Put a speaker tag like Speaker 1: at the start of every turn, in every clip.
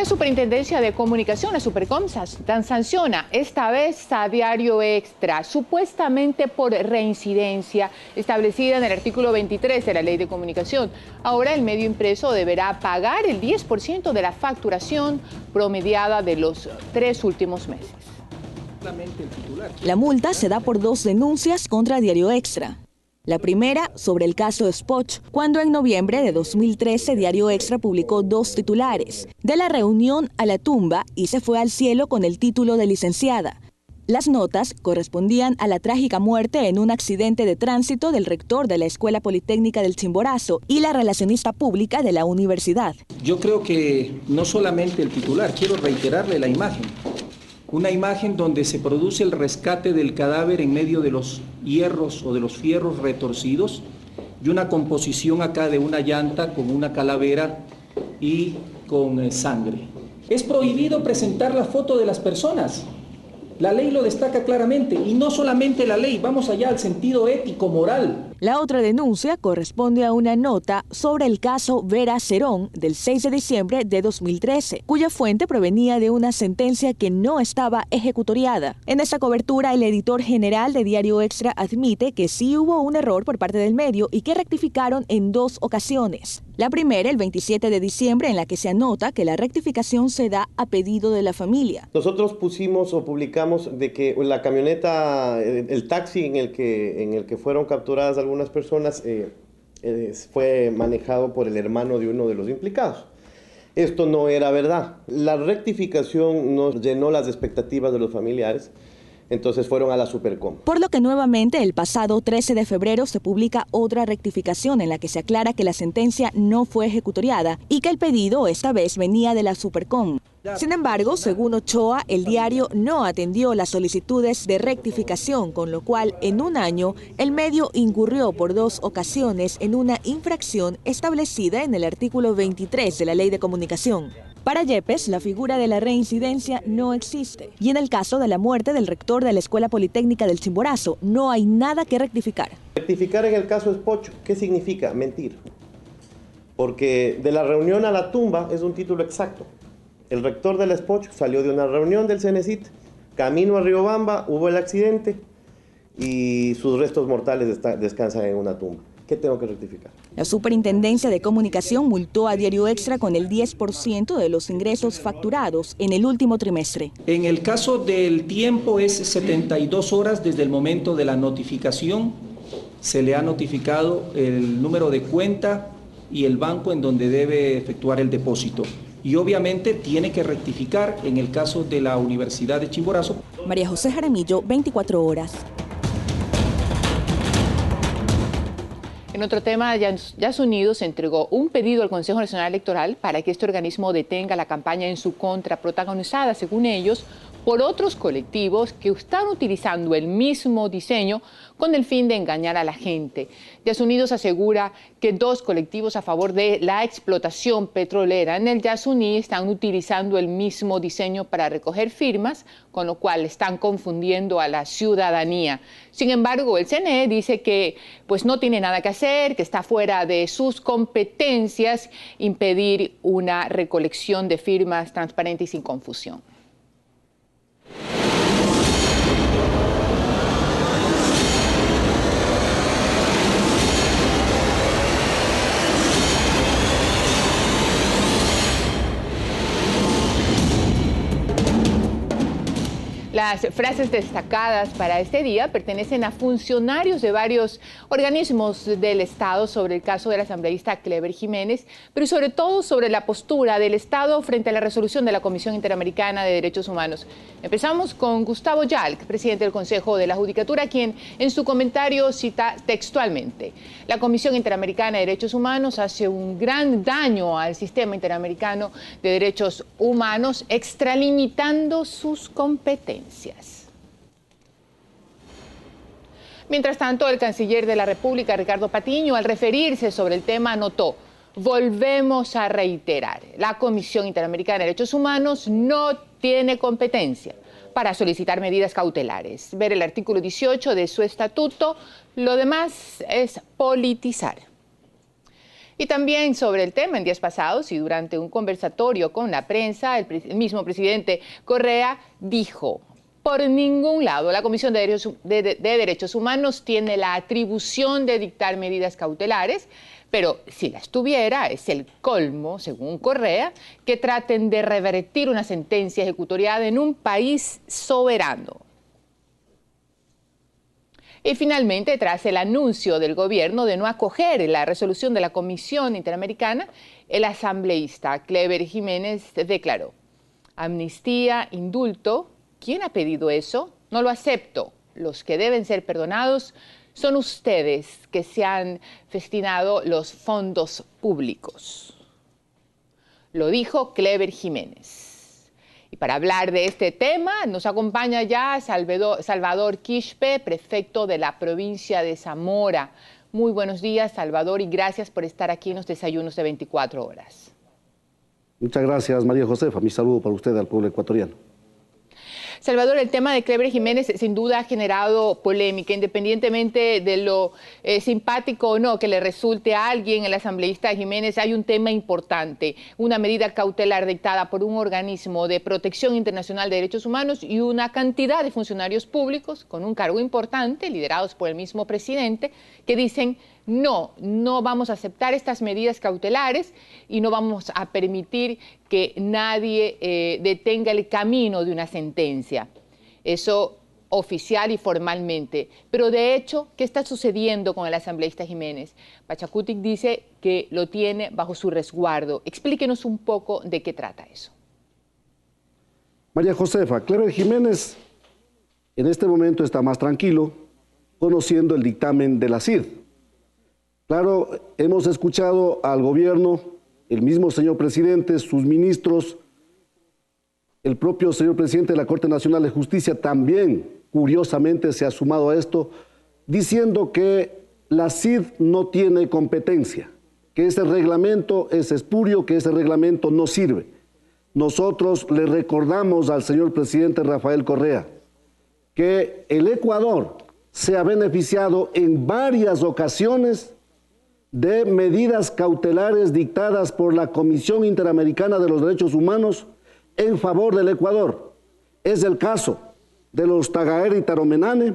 Speaker 1: Superintendencia de Comunicación, la Supercom, sanciona esta vez a Diario Extra, supuestamente por reincidencia establecida en el artículo 23 de la Ley de Comunicación. Ahora el medio impreso deberá pagar el 10% de la facturación promediada de los 3 últimos meses.
Speaker 2: La multa se da por 2 denuncias contra Diario Extra. La primera sobre el caso Spoch, cuando en noviembre de 2013 Diario Extra publicó 2 titulares: de la reunión a la tumba y se fue al cielo con el título de licenciada. Las notas correspondían a la trágica muerte en un accidente de tránsito del rector de la Escuela Politécnica del Chimborazo y la relacionista pública de la universidad.
Speaker 3: Yo creo que no solamente el titular, quiero reiterarle la imagen. Una imagen donde se produce el rescate del cadáver en medio de los hierros o de los fierros retorcidos y una composición acá de una llanta con una calavera y con sangre. Es prohibido presentar la foto de las personas. La ley lo destaca claramente, y no solamente la ley, vamos allá al sentido ético, moral.
Speaker 2: La otra denuncia corresponde a una nota sobre el caso Vera Cerón del 6 de diciembre de 2013, cuya fuente provenía de una sentencia que no estaba ejecutoriada. En esta cobertura, el editor general de Diario Extra admite que sí hubo un error por parte del medio y que rectificaron en 2 ocasiones. La primera, el 27 de diciembre, en la que se anota que la rectificación se da a pedido de la familia.
Speaker 4: Nosotros pusimos o publicamos de que la camioneta, el taxi en el que fueron capturadas algunas personas fue manejado por el hermano de uno de los implicados. Esto no era verdad. La rectificación no llenó las expectativas de los familiares. Entonces fueron a la Supercom.
Speaker 2: Por lo que nuevamente el pasado 13 de febrero se publica otra rectificación en la que se aclara que la sentencia no fue ejecutoriada y que el pedido esta vez venía de la Supercom. Sin embargo, según Ochoa, el diario no atendió las solicitudes de rectificación, con lo cual en un año el medio incurrió por 2 ocasiones en una infracción establecida en el artículo 23 de la Ley de Comunicación. Para Yepes, la figura de la reincidencia no existe. Y en el caso de la muerte del rector de la Escuela Politécnica del Chimborazo, no hay nada que rectificar.
Speaker 4: Rectificar en el caso Spoch, ¿qué significa? Mentir. Porque de la reunión a la tumba es un título exacto. El rector de la Spoch salió de una reunión del CENESIT, camino a Riobamba, hubo el accidente y sus restos mortales descansan en una tumba. ¿Qué tengo que rectificar?
Speaker 2: La Superintendencia de Comunicación multó a Diario Extra con el 10% de los ingresos facturados en el último trimestre.
Speaker 3: En el caso del tiempo es 72 horas desde el momento de la notificación. Se le ha notificado el número de cuenta y el banco en donde debe efectuar el depósito. Y obviamente tiene que rectificar en el caso de la Universidad de Chimborazo.
Speaker 2: María José Jaramillo, 24 horas.
Speaker 1: En otro tema, Yas Unidos entregó un pedido al Consejo Nacional Electoral para que este organismo detenga la campaña en su contra, protagonizada, según ellos, por otros colectivos que están utilizando el mismo diseño con el fin de engañar a la gente. Yas Unidos asegura que 2 colectivos a favor de la explotación petrolera en el Yasuní están utilizando el mismo diseño para recoger firmas, con lo cual están confundiendo a la ciudadanía. Sin embargo, el CNE dice que pues, no tiene nada que hacer, que está fuera de sus competencias impedir una recolección de firmas transparente y sin confusión. Las frases destacadas para este día pertenecen a funcionarios de varios organismos del Estado sobre el caso del asambleísta Clever Jiménez, pero sobre todo sobre la postura del Estado frente a la resolución de la Comisión Interamericana de Derechos Humanos. Empezamos con Gustavo Yalc, presidente del Consejo de la Judicatura, quien en su comentario cita textualmente: la Comisión Interamericana de Derechos Humanos hace un gran daño al sistema interamericano de derechos humanos, extralimitando sus competencias. Mientras tanto, el canciller de la República, Ricardo Patiño, al referirse sobre el tema, anotó: volvemos a reiterar, la Comisión Interamericana de Derechos Humanos no tiene competencia para solicitar medidas cautelares. Ver el artículo 18 de su estatuto, lo demás es politizar. Y también sobre el tema en días pasados y durante un conversatorio con la prensa, el mismo presidente Correa dijo: por ningún lado la Comisión de Derechos Humanos tiene la atribución de dictar medidas cautelares, pero si las tuviera, es el colmo, según Correa, que traten de revertir una sentencia ejecutoriada en un país soberano. Y finalmente, tras el anuncio del gobierno de no acoger la resolución de la Comisión Interamericana, el asambleísta Cleber Jiménez declaró: amnistía, indulto. ¿Quién ha pedido eso? No lo acepto. Los que deben ser perdonados son ustedes, que se han festinado los fondos públicos. Lo dijo Cleber Jiménez. Y para hablar de este tema nos acompaña ya Salvador Quispe, prefecto de la provincia de Zamora. Muy buenos días, Salvador, y gracias por estar aquí en los desayunos de 24 horas.
Speaker 5: Muchas gracias, María Josefa. Mi saludo para usted, al pueblo ecuatoriano.
Speaker 1: Salvador, el tema de Cleber Jiménez sin duda ha generado polémica, independientemente de lo simpático o no que le resulte a alguien, el asambleísta Jiménez. Hay un tema importante, una medida cautelar dictada por un organismo de protección internacional de derechos humanos y una cantidad de funcionarios públicos con un cargo importante, liderados por el mismo presidente, que dicen: no vamos a aceptar estas medidas cautelares y no vamos a permitir que nadie detenga el camino de una sentencia. Eso oficial y formalmente. Pero de hecho, ¿qué está sucediendo con el asambleísta Jiménez? Pachacutic dice que lo tiene bajo su resguardo. Explíquenos un poco de qué trata eso.
Speaker 5: María Josefa, Cleber Jiménez en este momento está más tranquilo, conociendo el dictamen de la CID. Claro, hemos escuchado al gobierno, el mismo señor presidente, sus ministros, el propio señor presidente de la Corte Nacional de Justicia también, curiosamente, se ha sumado a esto, diciendo que la CID no tiene competencia, que ese reglamento es espurio, que ese reglamento no sirve. Nosotros le recordamos al señor presidente Rafael Correa que el Ecuador se ha beneficiado en varias ocasiones de medidas cautelares dictadas por la Comisión Interamericana de los Derechos Humanos en favor del Ecuador. Es el caso de los Tagaere y Taromenane,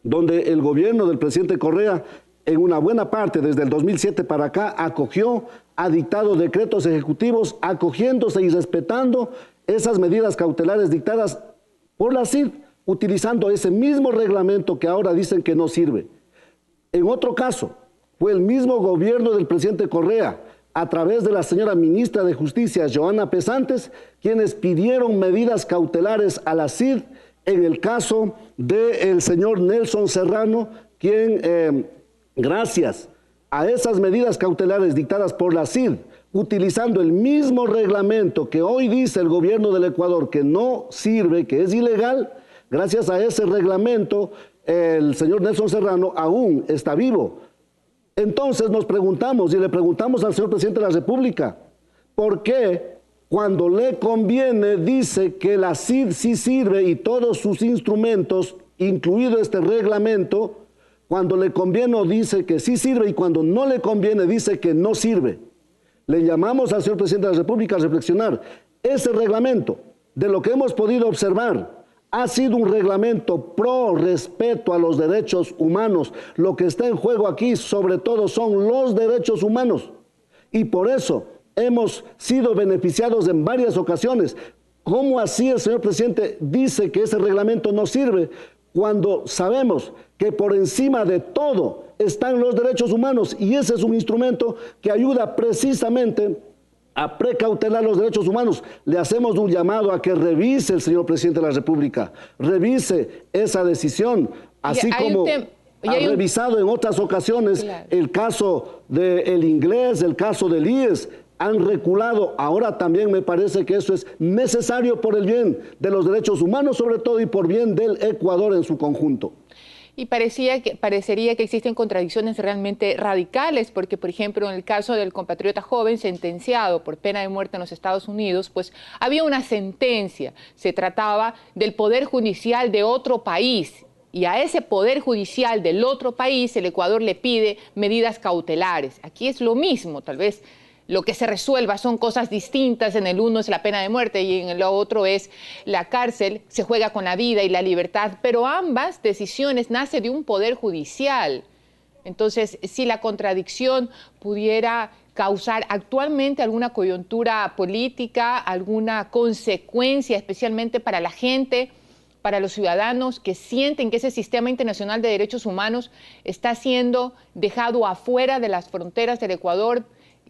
Speaker 5: donde el gobierno del presidente Correa, en una buena parte desde el 2007 para acá, acogió, ha dictado decretos ejecutivos, acogiéndose y respetando esas medidas cautelares dictadas por la CID, utilizando ese mismo reglamento que ahora dicen que no sirve. En otro caso, fue el mismo gobierno del presidente Correa, a través de la señora ministra de Justicia, Joana Pesantes, quienes pidieron medidas cautelares a la CID en el caso del señor Nelson Serrano, quien, gracias a esas medidas cautelares dictadas por la CID, utilizando el mismo reglamento que hoy dice el gobierno del Ecuador que no sirve, que es ilegal, gracias a ese reglamento, el señor Nelson Serrano aún está vivo. Entonces nos preguntamos y le preguntamos al señor presidente de la República, ¿por qué cuando le conviene dice que la CID sí sirve y todos sus instrumentos, incluido este reglamento, cuando le conviene dice que sí sirve y cuando no le conviene dice que no sirve? Le llamamos al señor presidente de la República a reflexionar. Ese reglamento, de lo que hemos podido observar, ha sido un reglamento pro respeto a los derechos humanos. Lo que está en juego aquí, sobre todo, son los derechos humanos. Y por eso hemos sido beneficiados en varias ocasiones. ¿Cómo así el señor presidente dice que ese reglamento no sirve cuando sabemos que por encima de todo están los derechos humanos? Y ese es un instrumento que ayuda precisamente a precautelar los derechos humanos. Le hacemos un llamado a que revise el señor presidente de la República, revise esa decisión, así como ha revisado en otras ocasiones, claro, el caso del Inglés, el caso del IES. Han reculado. Ahora también me parece que eso es necesario por el bien de los derechos humanos, sobre todo, y por bien del Ecuador en su conjunto.
Speaker 1: Y parecería que existen contradicciones realmente radicales, porque, por ejemplo, en el caso del compatriota joven sentenciado por pena de muerte en los Estados Unidos, pues había una sentencia, se trataba del Poder Judicial de otro país, y a ese poder judicial del otro país el Ecuador le pide medidas cautelares. Aquí es lo mismo, tal vez lo que se resuelva son cosas distintas. En el uno es la pena de muerte y en el otro es la cárcel, se juega con la vida y la libertad, pero ambas decisiones nacen de un poder judicial. Entonces, si la contradicción pudiera causar actualmente alguna coyuntura política, alguna consecuencia, especialmente para la gente, para los ciudadanos que sienten que ese sistema internacional de derechos humanos está siendo dejado afuera de las fronteras del Ecuador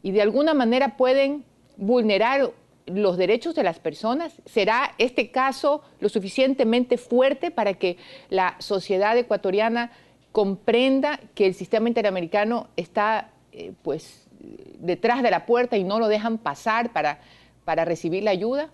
Speaker 1: y de alguna manera pueden vulnerar los derechos de las personas, ¿será este caso lo suficientemente fuerte para que la sociedad ecuatoriana comprenda que el sistema interamericano está pues detrás de la puerta y no lo dejan pasar para recibir la ayuda?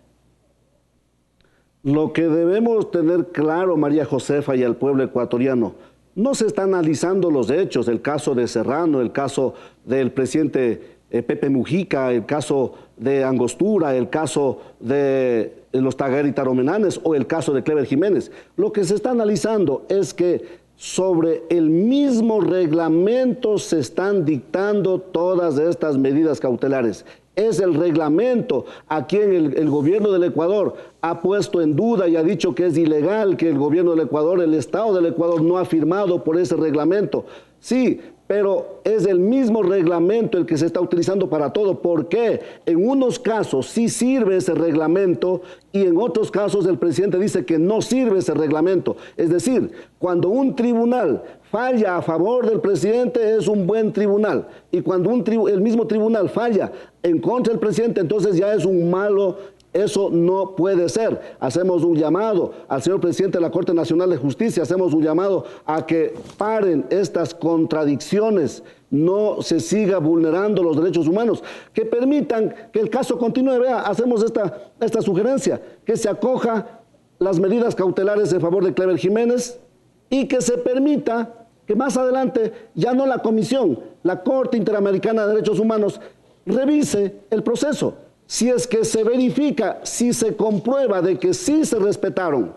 Speaker 5: Lo que debemos tener claro, María Josefa, y al pueblo ecuatoriano, no se está analizando los hechos, el caso de Serrano, el caso del presidente Pepe Mujica, el caso de Angostura, el caso de los Tagari Taromenanes o el caso de Clever Jiménez. Lo que se está analizando es que sobre el mismo reglamento se están dictando todas estas medidas cautelares. Es el reglamento a quien el gobierno del Ecuador ha puesto en duda y ha dicho que es ilegal, que el gobierno del Ecuador, el Estado del Ecuador no ha firmado por ese reglamento. Sí, pero es el mismo reglamento el que se está utilizando para todo. ¿Por qué? En unos casos sí sirve ese reglamento y en otros casos el presidente dice que no sirve ese reglamento. Es decir, cuando un tribunal falla a favor del presidente es un buen tribunal y cuando el mismo tribunal falla en contra del presidente entonces ya es un malo. Eso no puede ser. Hacemos un llamado al señor presidente de la Corte Nacional de Justicia, hacemos un llamado a que paren estas contradicciones, no se siga vulnerando los derechos humanos, que permitan que el caso continúe. Vea, hacemos esta sugerencia, que se acoja las medidas cautelares en favor de Clever Jiménez y que se permita que más adelante ya no la Comisión, la Corte Interamericana de Derechos Humanos revise el proceso. Si es que se verifica, si se comprueba de que sí se respetaron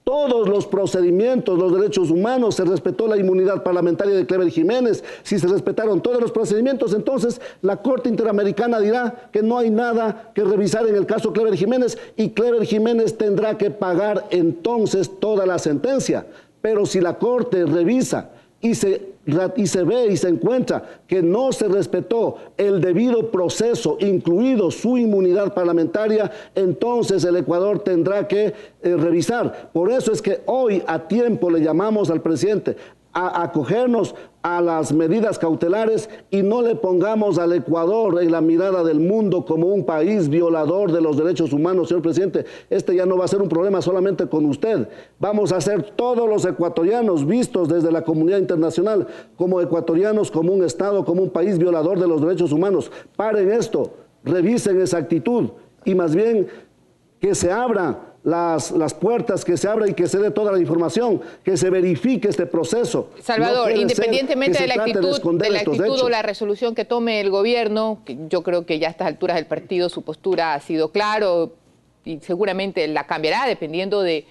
Speaker 5: todos los procedimientos, los derechos humanos, se respetó la inmunidad parlamentaria de Clever Jiménez, si se respetaron todos los procedimientos, entonces la Corte Interamericana dirá que no hay nada que revisar en el caso Clever Jiménez y Clever Jiménez tendrá que pagar entonces toda la sentencia. Pero si la Corte revisa y se ve y se encuentra que no se respetó el debido proceso, incluido su inmunidad parlamentaria, entonces el Ecuador tendrá que revisar. Por eso es que hoy a tiempo le llamamos al presidente a acogernos a las medidas cautelares y no le pongamos al Ecuador en la mirada del mundo como un país violador de los derechos humanos, señor presidente. Este ya no va a ser un problema solamente con usted. Vamos a ser todos los ecuatorianos vistos desde la comunidad internacional como ecuatorianos, como un Estado, como un país violador de los derechos humanos. Paren esto, revisen esa actitud y más bien que se abra las puertas, que se abra y que se dé toda la información, que se verifique este proceso.
Speaker 1: Salvador, independientemente de la actitud o la resolución que tome el gobierno, que yo creo que ya a estas alturas del partido su postura ha sido claro y seguramente la cambiará dependiendo de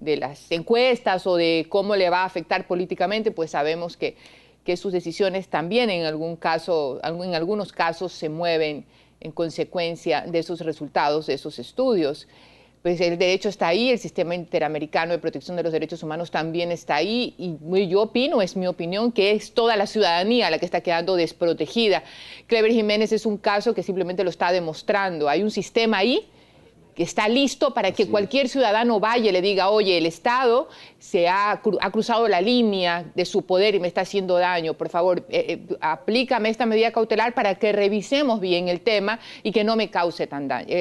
Speaker 1: las encuestas o de cómo le va a afectar políticamente, pues sabemos que sus decisiones también en algunos casos se mueven en consecuencia de esos resultados, de esos estudios. Pues el derecho está ahí, el sistema interamericano de protección de los derechos humanos también está ahí y yo opino, es mi opinión, que es toda la ciudadanía la que está quedando desprotegida. Clever Jiménez es un caso que simplemente lo está demostrando. Hay un sistema ahí que está listo para que cualquier ciudadano vaya y le diga, oye, el Estado ha cruzado la línea de su poder y me está haciendo daño, por favor, aplícame esta medida cautelar para que revisemos bien el tema y que no me cause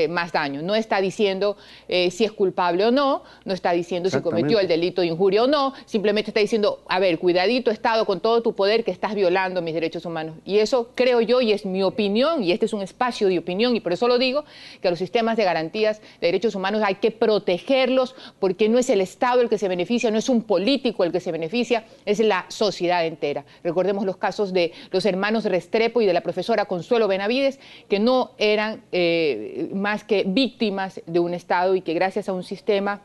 Speaker 1: más daño. No está diciendo si es culpable o no, no está diciendo si cometió el delito de injuria o no, simplemente está diciendo, a ver, cuidadito Estado con todo tu poder que estás violando mis derechos humanos. Y eso creo yo, y es mi opinión, y este es un espacio de opinión, y por eso lo digo, que los sistemas de garantías de derechos humanos hay que protegerlos porque no es el Estado el que se beneficia, no es un político el que se beneficia, es la sociedad entera. Recordemos los casos de los hermanos Restrepo y de la profesora Consuelo Benavides, que no eran más que víctimas de un Estado y que gracias a un sistema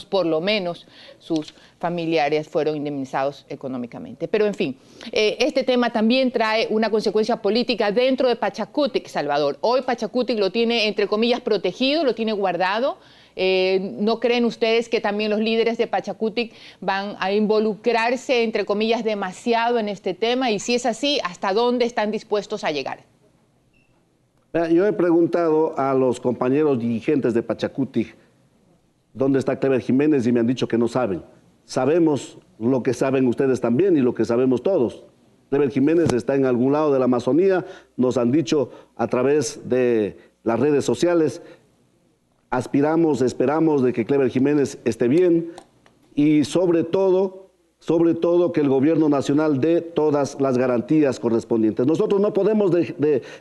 Speaker 1: por lo menos sus familiares fueron indemnizados económicamente. Pero en fin, este tema también trae una consecuencia política dentro de Pachakutik, Salvador. Hoy Pachakutik lo tiene, entre comillas, protegido, lo tiene guardado. ¿No creen ustedes que también los líderes de Pachakutik van a involucrarse, entre comillas, demasiado en este tema? Y si es así, ¿hasta dónde están dispuestos a llegar?
Speaker 5: Yo he preguntado a los compañeros dirigentes de Pachakutik dónde está Clever Jiménez y me han dicho que no saben. Sabemos lo que saben ustedes también y lo que sabemos todos. Clever Jiménez está en algún lado de la Amazonía, nos han dicho a través de las redes sociales. Aspiramos, esperamos de que Clever Jiménez esté bien y sobre todo que el gobierno nacional dé todas las garantías correspondientes. Nosotros no podemos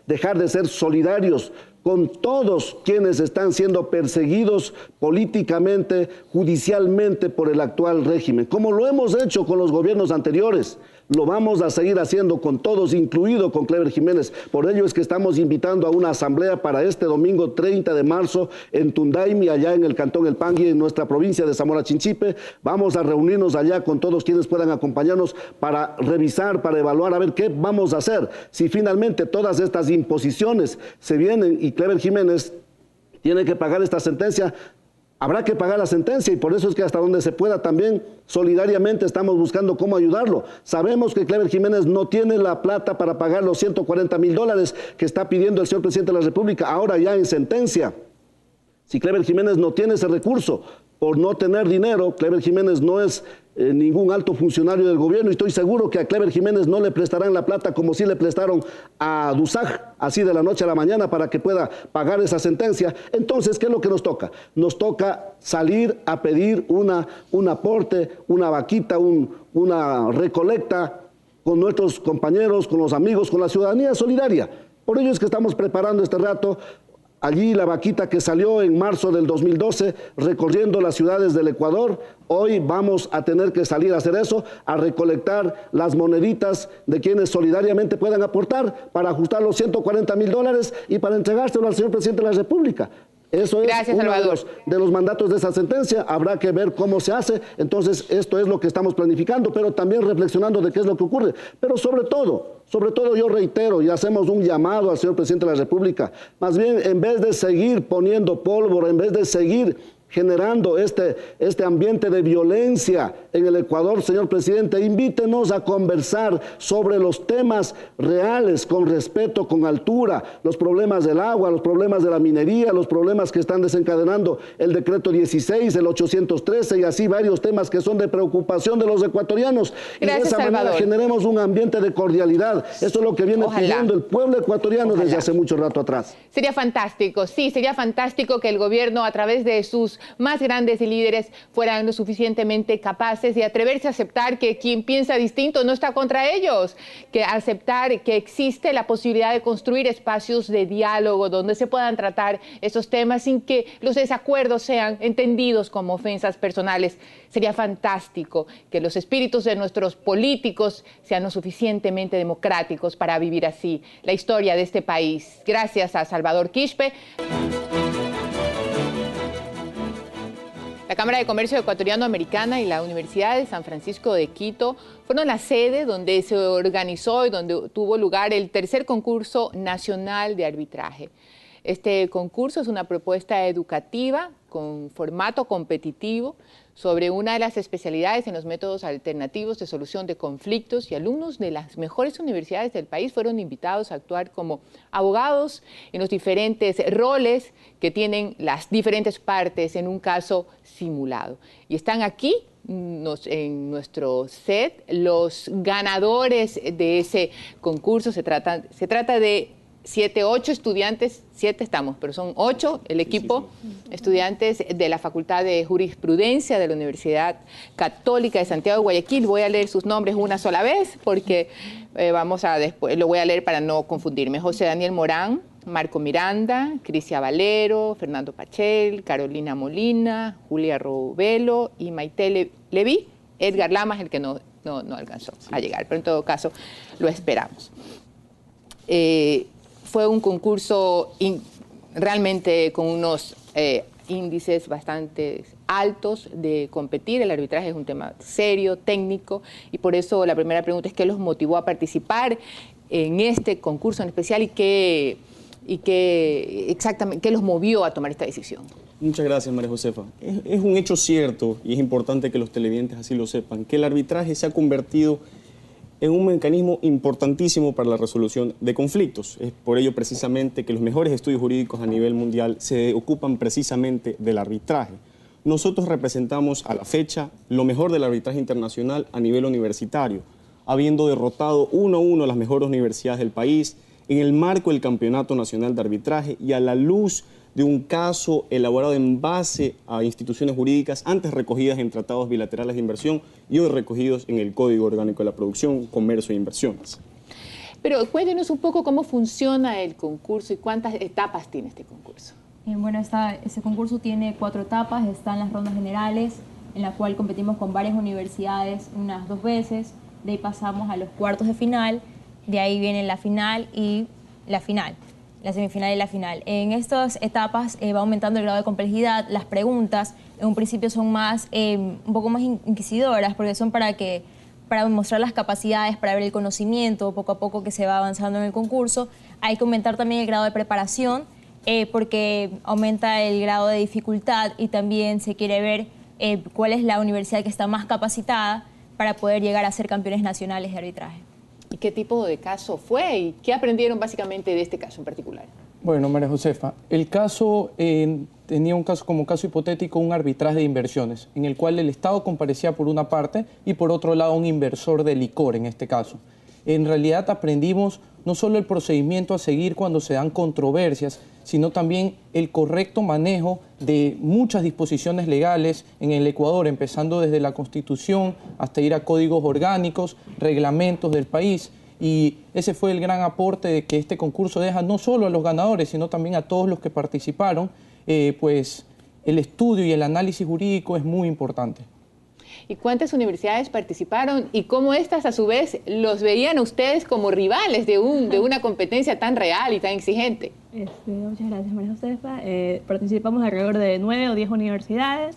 Speaker 5: dejar de ser solidarios con todos quienes están siendo perseguidos políticamente, judicialmente por el actual régimen, como lo hemos hecho con los gobiernos anteriores. Lo vamos a seguir haciendo con todos, incluido con Clever Jiménez. Por ello es que estamos invitando a una asamblea para este domingo 30 de marzo en Tundaimi, allá en el Cantón El Pangui, en nuestra provincia de Zamora Chinchipe. Vamos a reunirnos allá con todos quienes puedan acompañarnos para revisar, para evaluar, a ver qué vamos a hacer. Si finalmente todas estas imposiciones se vienen y Clever Jiménez tiene que pagar esta sentencia, habrá que pagar la sentencia y por eso es que hasta donde se pueda también solidariamente estamos buscando cómo ayudarlo. Sabemos que Clever Jiménez no tiene la plata para pagar los $140.000 que está pidiendo el señor presidente de la República, ahora ya en sentencia. Si Clever Jiménez no tiene ese recurso, por no tener dinero, Clever Jiménez no es ningún alto funcionario del gobierno y estoy seguro que a Clever Jiménez no le prestarán la plata como si le prestaron a Dusaj, así de la noche a la mañana para que pueda pagar esa sentencia. Entonces, ¿qué es lo que nos toca? Nos toca salir a pedir un aporte, una vaquita, una recolecta con nuestros compañeros, con los amigos, con la ciudadanía solidaria. Por ello es que estamos preparando este rato. Allí la vaquita que salió en marzo del 2012 recorriendo las ciudades del Ecuador, hoy vamos a tener que salir a hacer eso, a recolectar las moneditas de quienes solidariamente puedan aportar para ajustar los $140.000 y para entregárselo al señor presidente de la República. Eso es uno de los mandatos de esa sentencia, habrá que ver cómo se hace, entonces esto es lo que estamos planificando, pero también reflexionando de qué es lo que ocurre. Pero sobre todo yo reitero y hacemos un llamado al señor presidente de la República, más bien en vez de seguir poniendo pólvora, en vez de seguir generando este ambiente de violencia en el Ecuador, señor presidente, invítenos a conversar sobre los temas reales, con respeto, con altura, los problemas del agua, los problemas de la minería, los problemas que están desencadenando el decreto 16, el 813 y así varios temas que son de preocupación de los ecuatorianos. Y de esa manera generemos un ambiente de cordialidad. Eso es lo que viene pidiendo el pueblo ecuatoriano desde hace mucho rato atrás.
Speaker 1: Sería fantástico, sí, sería fantástico que el gobierno, a través de sus más grandes líderes, fueran lo suficientemente capaces de atreverse a aceptar que quien piensa distinto no está contra ellos, que aceptar que existe la posibilidad de construir espacios de diálogo donde se puedan tratar esos temas sin que los desacuerdos sean entendidos como ofensas personales. Sería fantástico que los espíritus de nuestros políticos sean lo suficientemente democráticos para vivir así la historia de este país. Gracias a Salvador Quispe. La Cámara de Comercio Ecuatoriano-Americana y la Universidad de San Francisco de Quito fueron la sede donde se organizó y donde tuvo lugar el tercer concurso nacional de arbitraje. Este concurso es una propuesta educativa con formato competitivo sobre una de las especialidades en los métodos alternativos de solución de conflictos, y alumnos de las mejores universidades del país fueron invitados a actuar como abogados en los diferentes roles que tienen las diferentes partes en un caso simulado. Y están aquí en nuestro set los ganadores de ese concurso. Se trata de 8 estudiantes, 7 estamos, pero son 8 el equipo, estudiantes de la Facultad de Jurisprudencia de la Universidad Católica de Santiago de Guayaquil. Voy a leer sus nombres una sola vez porque después lo voy a leer para no confundirme. José Daniel Morán, Marco Miranda, Crisia Valero, Fernando Pachel, Carolina Molina, Julia Robelo y Maite Leví. Edgar Lamas, el que no alcanzó a llegar, pero en todo caso lo esperamos. Fue un concurso realmente con unos índices bastante altos de competir. El arbitraje es un tema serio, técnico, y por eso la primera pregunta es qué los motivó a participar en este concurso en especial y qué exactamente qué los movió a tomar esta decisión.
Speaker 6: Muchas gracias, María Josefa. Es un hecho cierto, y es importante que los televidentes así lo sepan, que el arbitraje se ha convertido en un mecanismo importantísimo para la resolución de conflictos. Es por ello precisamente que los mejores estudios jurídicos a nivel mundial se ocupan precisamente del arbitraje. Nosotros representamos a la fecha lo mejor del arbitraje internacional a nivel universitario, habiendo derrotado 1-1 a las mejores universidades del país en el marco del Campeonato Nacional de Arbitraje y a la luz de un caso elaborado en base a instituciones jurídicas antes recogidas en tratados bilaterales de inversión y hoy recogidos en el Código Orgánico de la Producción, Comercio e Inversiones.
Speaker 1: Pero cuéntenos un poco cómo funciona el concurso y cuántas etapas tiene este concurso.
Speaker 7: Bueno, este concurso tiene 4 etapas. Están las rondas generales, en la cual competimos con varias universidades unas 2 veces. De ahí pasamos a los cuartos de final, de ahí viene la final y la final. La semifinal y la final. En estas etapas va aumentando el grado de complejidad. Las preguntas en un principio son un poco más inquisidoras porque son para mostrar las capacidades, para ver el conocimiento poco a poco que se va avanzando en el concurso. Hay que aumentar también el grado de preparación porque aumenta el grado de dificultad y también se quiere ver cuál es la universidad que está más capacitada para poder llegar a ser campeones nacionales de arbitraje.
Speaker 1: ¿Y qué tipo de caso fue y qué aprendieron básicamente de este caso en particular?
Speaker 8: Bueno, María Josefa, el caso tenía como caso hipotético un arbitraje de inversiones, en el cual el Estado comparecía por una parte y por otro lado un inversor de licor en este caso. En realidad aprendimos no solo el procedimiento a seguir cuando se dan controversias, sino también el correcto manejo de muchas disposiciones legales en el Ecuador, empezando desde la Constitución hasta ir a códigos orgánicos, reglamentos del país. Y ese fue el gran aporte de que este concurso deja no solo a los ganadores, sino también a todos los que participaron, pues el estudio y el análisis jurídico es muy importante.
Speaker 1: ¿Y cuántas universidades participaron y cómo estas a su vez los veían a ustedes como rivales de una competencia tan real y tan exigente?
Speaker 9: Muchas gracias, María Josefa. Participamos alrededor de 9 o 10 universidades.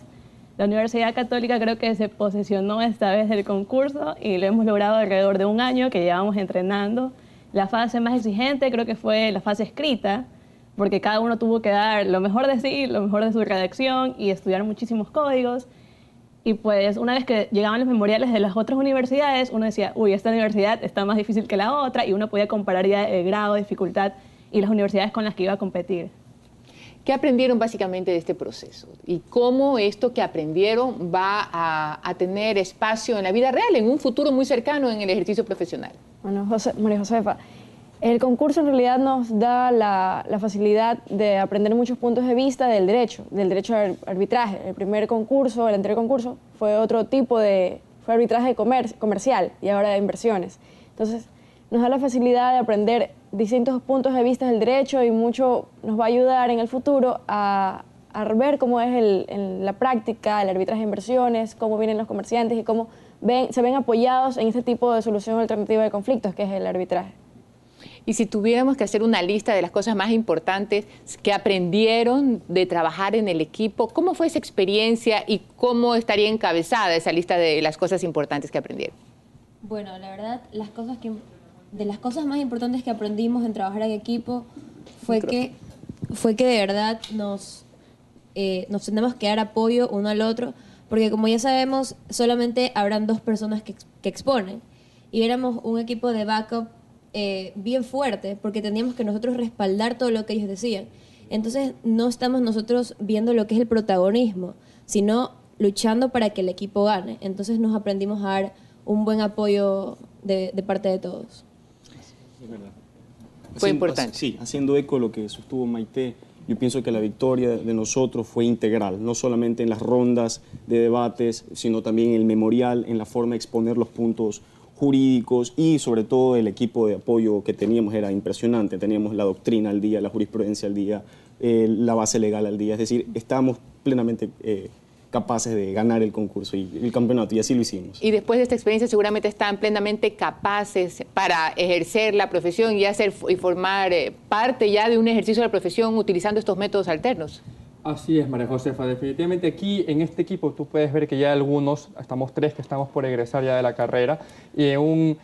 Speaker 9: La Universidad Católica creo que se posesionó esta vez del concurso y lo hemos logrado alrededor de un año que llevamos entrenando. La fase más exigente creo que fue la fase escrita, porque cada uno tuvo que dar lo mejor de sí, lo mejor de su redacción y estudiar muchísimos códigos. Y pues una vez que llegaban los memoriales de las otras universidades, uno decía, uy, esta universidad está más difícil que la otra, y uno podía comparar ya el grado de dificultad y las universidades con las que iba a competir.
Speaker 1: ¿Qué aprendieron básicamente de este proceso? ¿Y cómo esto que aprendieron va a tener espacio en la vida real, en un futuro muy cercano en el ejercicio profesional?
Speaker 9: Bueno, María Josefa, el concurso en realidad nos da la facilidad de aprender muchos puntos de vista del derecho al arbitraje. El primer concurso, el anterior concurso, fue otro tipo fue arbitraje comercial y ahora de inversiones. Entonces, nos da la facilidad de aprender distintos puntos de vista del derecho y mucho nos va a ayudar en el futuro a ver cómo es en la práctica el arbitraje de inversiones, cómo vienen los comerciantes y cómo se ven apoyados en este tipo de solución alternativa de conflictos que es el arbitraje.
Speaker 1: Y si tuviéramos que hacer una lista de las cosas más importantes que aprendieron de trabajar en el equipo, ¿cómo fue esa experiencia y cómo estaría encabezada esa lista de las cosas importantes que aprendieron?
Speaker 7: Bueno, la verdad, de las cosas más importantes que aprendimos en trabajar en equipo fue que de verdad nos tenemos que dar apoyo uno al otro, porque como ya sabemos, solamente habrán 2 personas que exponen, y éramos un equipo de backup bien fuerte, porque teníamos que nosotros respaldar todo lo que ellos decían. Entonces no estamos nosotros viendo lo que es el protagonismo, sino luchando para que el equipo gane. Entonces nos aprendimos a dar un buen apoyo de parte de todos.
Speaker 6: Es verdad.
Speaker 1: Fue importante.
Speaker 6: Sí, haciendo eco a lo que sostuvo Maite, yo pienso que la victoria de nosotros fue integral, no solamente en las rondas de debates, sino también en el memorial, en la forma de exponer los puntos jurídicos y sobre todo el equipo de apoyo que teníamos era impresionante. Teníamos la doctrina al día, la jurisprudencia al día, la base legal al día, es decir, estábamos plenamente capaces de ganar el concurso y el campeonato, y así lo hicimos.
Speaker 1: Y después de esta experiencia seguramente están plenamente capaces para ejercer la profesión y formar parte ya de un ejercicio de la profesión utilizando estos métodos alternos.
Speaker 8: Así es, María Josefa. Definitivamente aquí, en este equipo, tú puedes ver que ya algunos, estamos 3 que estamos por egresar ya de la carrera, y en un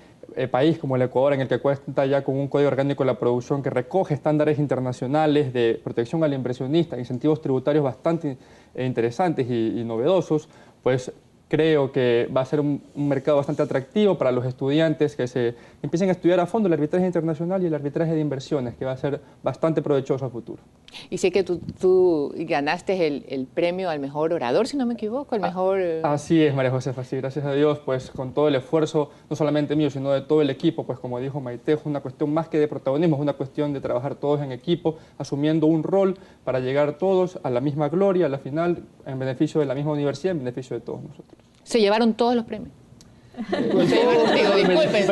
Speaker 8: país como el Ecuador, en el que cuenta ya con un código orgánico de la producción que recoge estándares internacionales de protección al inversionista, incentivos tributarios bastante interesantes y novedosos, pues creo que va a ser un mercado bastante atractivo para los estudiantes que se empiecen a estudiar a fondo el arbitraje internacional y el arbitraje de inversiones, que va a ser bastante provechoso a futuro.
Speaker 1: Y sé que tú ganaste el premio al mejor orador, si no me equivoco, el mejor...
Speaker 8: Así es, María Josefa, sí, gracias a Dios, pues con todo el esfuerzo, no solamente mío, sino de todo el equipo, pues como dijo Maite, es una cuestión más que de protagonismo, es una cuestión de trabajar todos en equipo, asumiendo un rol para llegar todos a la misma gloria, a la final, en beneficio de la misma universidad, en beneficio de todos nosotros.
Speaker 1: Se llevaron todos los premios. Disculpen,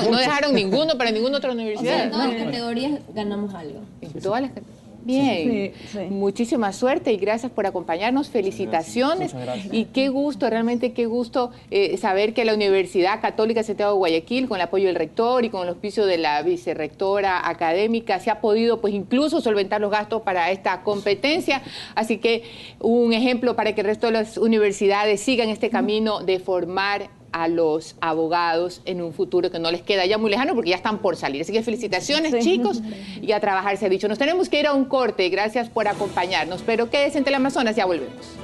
Speaker 1: no dejaron ninguno para ninguna otra universidad.
Speaker 7: En todas las categorías ganamos algo.
Speaker 1: En todas las categorías. Bien, muchísima suerte y gracias por acompañarnos, felicitaciones.
Speaker 8: Gracias.
Speaker 1: Y qué gusto, realmente qué gusto saber que la Universidad Católica Santiago de Guayaquil, con el apoyo del rector y con el auspicio de la vicerrectora académica, se ha podido pues incluso solventar los gastos para esta competencia, así que un ejemplo para que el resto de las universidades sigan este camino de formar a los abogados en un futuro que no les queda ya muy lejano porque ya están por salir. Así que felicitaciones, chicos, y a trabajar se ha dicho. Nos tenemos que ir a un corte. Gracias por acompañarnos, pero quédense en Teleamazonas, ya volvemos.